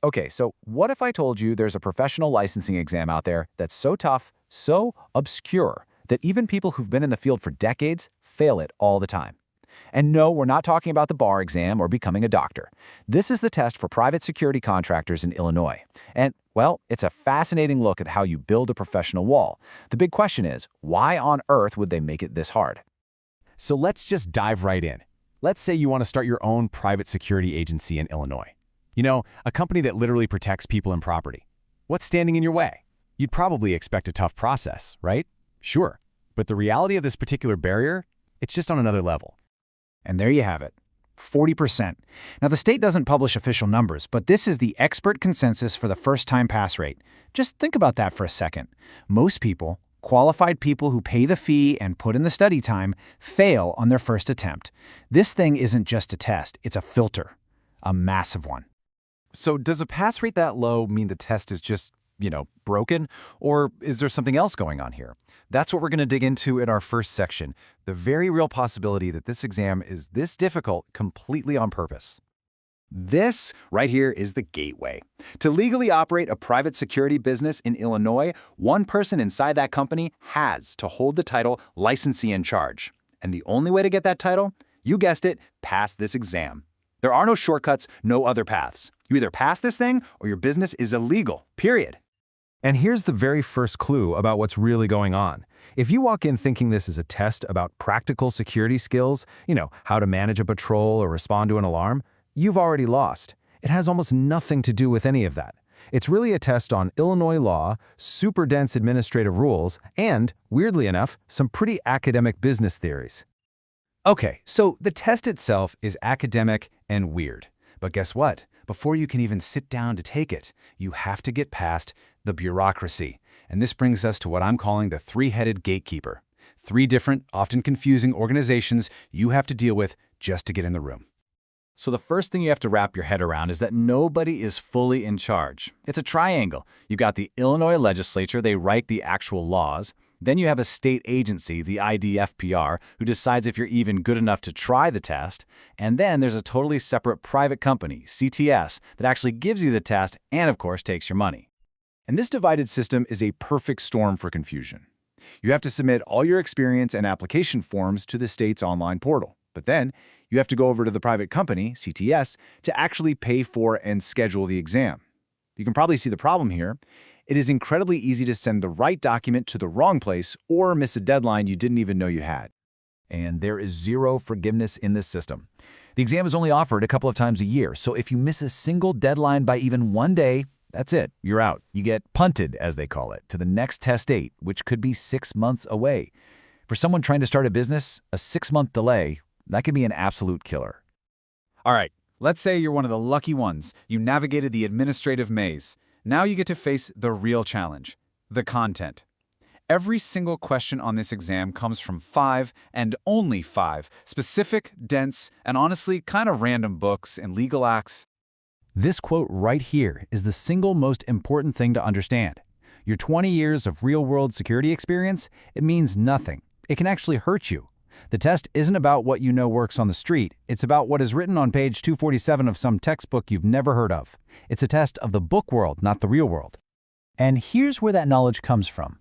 Okay, so what if I told you there's a professional licensing exam out there that's so tough, so obscure, that even people who've been in the field for decades fail it all the time? And no, we're not talking about the bar exam or becoming a doctor. This is the test for private security contractors in Illinois. And, well, it's a fascinating look at how you build a professional wall. The big question is, why on earth would they make it this hard? So let's just dive right in. Let's say you want to start your own private security agency in Illinois. You know, a company that literally protects people and property. What's standing in your way? You'd probably expect a tough process, right? Sure. But the reality of this particular barrier, it's just on another level. And there you have it, 40%. Now, the state doesn't publish official numbers, but this is the expert consensus for the first-time pass rate. Just think about that for a second. Most people, qualified people who pay the fee and put in the study time, fail on their first attempt. This thing isn't just a test, it's a filter, a massive one. So does a pass rate that low mean the test is just, broken? Or is there something else going on here? That's what we're going to dig into in our first section, the very real possibility that this exam is this difficult completely on purpose. This right here is the gateway. To legally operate a private security business in Illinois, one person inside that company has to hold the title licensee in charge. And the only way to get that title, you guessed it, pass this exam. There are no shortcuts, no other paths. You either pass this thing or your business is illegal, period. And here's the very first clue about what's really going on. If you walk in thinking this is a test about practical security skills, how to manage a patrol or respond to an alarm, you've already lost. It has almost nothing to do with any of that. It's really a test on Illinois law, super dense administrative rules, and, weirdly enough, some pretty academic business theories. Okay, so the test itself is academic and weird. But guess what? Before you can even sit down to take it, you have to get past the bureaucracy. And this brings us to what I'm calling the three-headed gatekeeper. 3 different, often confusing organizations you have to deal with just to get in the room. So the first thing you have to wrap your head around is that nobody is fully in charge. It's a triangle. You've got the Illinois legislature, they write the actual laws. Then you have a state agency, the IDFPR, who decides if you're even good enough to try the test. And then there's a totally separate private company, CTS, that actually gives you the test and, of course, takes your money. And this divided system is a perfect storm for confusion. You have to submit all your experience and application forms to the state's online portal. But then you have to go over to the private company, CTS, to actually pay for and schedule the exam. You can probably see the problem here. It is incredibly easy to send the right document to the wrong place or miss a deadline you didn't even know you had. And there is zero forgiveness in this system. The exam is only offered a couple of times a year, so if you miss a single deadline by even one day, that's it, you're out. You get punted, as they call it, to the next test date, which could be 6 months away. For someone trying to start a business, a 6-month delay, that can be an absolute killer. All right, let's say you're one of the lucky ones. You navigated the administrative maze. Now you get to face the real challenge, the content. Every single question on this exam comes from 5, and only 5, specific, dense, and honestly kind of random books and legal acts. This quote right here is the single most important thing to understand. Your 20 years of real-world security experience, it means nothing. It can actually hurt you. The test isn't about what you know works on the street. It's about what is written on page 247 of some textbook you've never heard of. It's a test of the book world, not the real world. And here's where that knowledge comes from.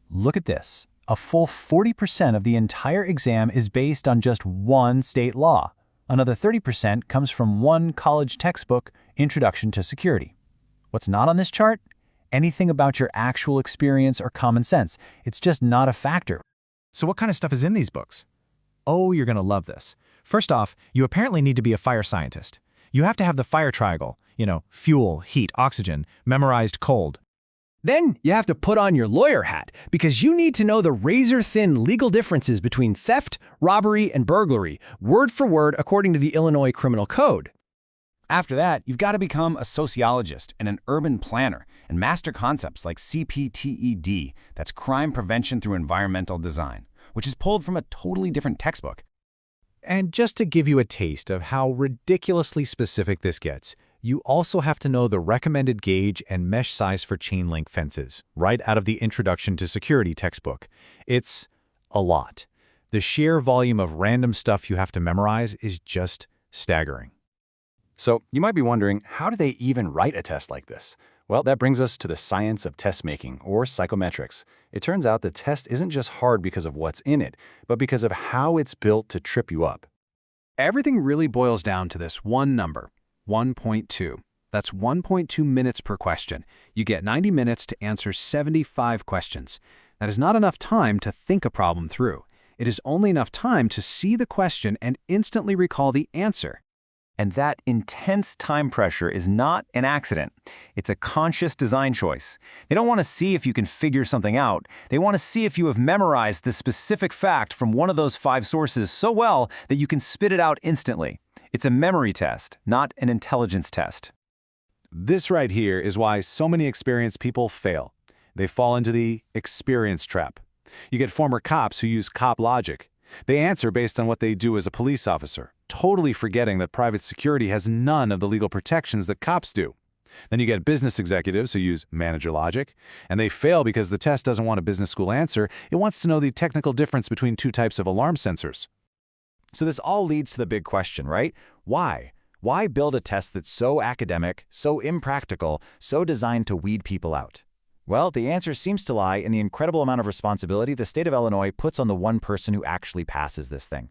Look at this. A full 40% of the entire exam is based on just one state law. Another 30% comes from one college textbook, Introduction to Security. What's not on this chart? Anything about your actual experience or common sense. It's just not a factor. So what kind of stuff is in these books? Oh, you're going to love this. First off, you apparently need to be a fire scientist. You have to have the fire triangle, fuel, heat, oxygen, memorized cold. Then you have to put on your lawyer hat because you need to know the razor-thin legal differences between theft, robbery, and burglary, word for word according to the Illinois Criminal Code. After that, you've got to become a sociologist and an urban planner and master concepts like CPTED, that's Crime Prevention Through Environmental Design, which is pulled from a totally different textbook. And just to give you a taste of how ridiculously specific this gets, you also have to know the recommended gauge and mesh size for chain link fences, right out of the Introduction to Security textbook. It's a lot. The sheer volume of random stuff you have to memorize is just staggering. So you might be wondering, how do they even write a test like this? Well, that brings us to the science of test making, or psychometrics. It turns out the test isn't just hard because of what's in it, but because of how it's built to trip you up. Everything really boils down to this one number, 1.2. That's 1.2 minutes per question. You get 90 minutes to answer 75 questions. That is not enough time to think a problem through. It is only enough time to see the question and instantly recall the answer. And that intense time pressure is not an accident. It's a conscious design choice. They don't want to see if you can figure something out. They want to see if you have memorized the specific fact from one of those 5 sources so well that you can spit it out instantly. It's a memory test, not an intelligence test. This right here is why so many experienced people fail. They fall into the experience trap. You get former cops who use cop logic. They answer based on what they do as a police officer, totally forgetting that private security has none of the legal protections that cops do. Then you get business executives who use manager logic, and they fail because the test doesn't want a business school answer. It wants to know the technical difference between 2 types of alarm sensors. So this all leads to the big question, right? Why? Why build a test that's so academic, so impractical, so designed to weed people out? Well, the answer seems to lie in the incredible amount of responsibility the state of Illinois puts on the one person who actually passes this thing.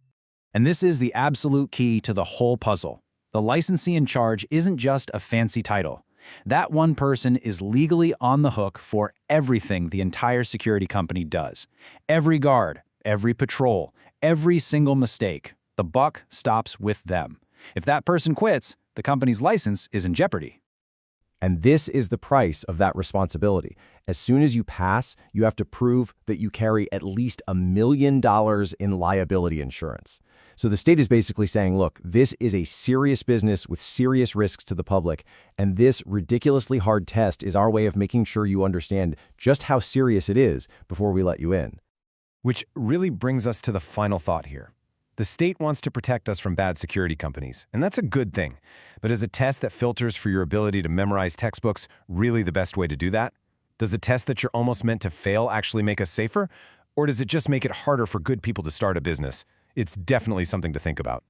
And this is the absolute key to the whole puzzle. The licensee in charge isn't just a fancy title. That one person is legally on the hook for everything the entire security company does. Every guard, every patrol, every single mistake. The buck stops with them. If that person quits, the company's license is in jeopardy. And this is the price of that responsibility. As soon as you pass, you have to prove that you carry at least $1 million in liability insurance. So the state is basically saying, look, this is a serious business with serious risks to the public, and this ridiculously hard test is our way of making sure you understand just how serious it is before we let you in. Which really brings us to the final thought here. The state wants to protect us from bad security companies, and that's a good thing. But is a test that filters for your ability to memorize textbooks really the best way to do that? Does a test that you're almost meant to fail actually make us safer? Or does it just make it harder for good people to start a business? It's definitely something to think about.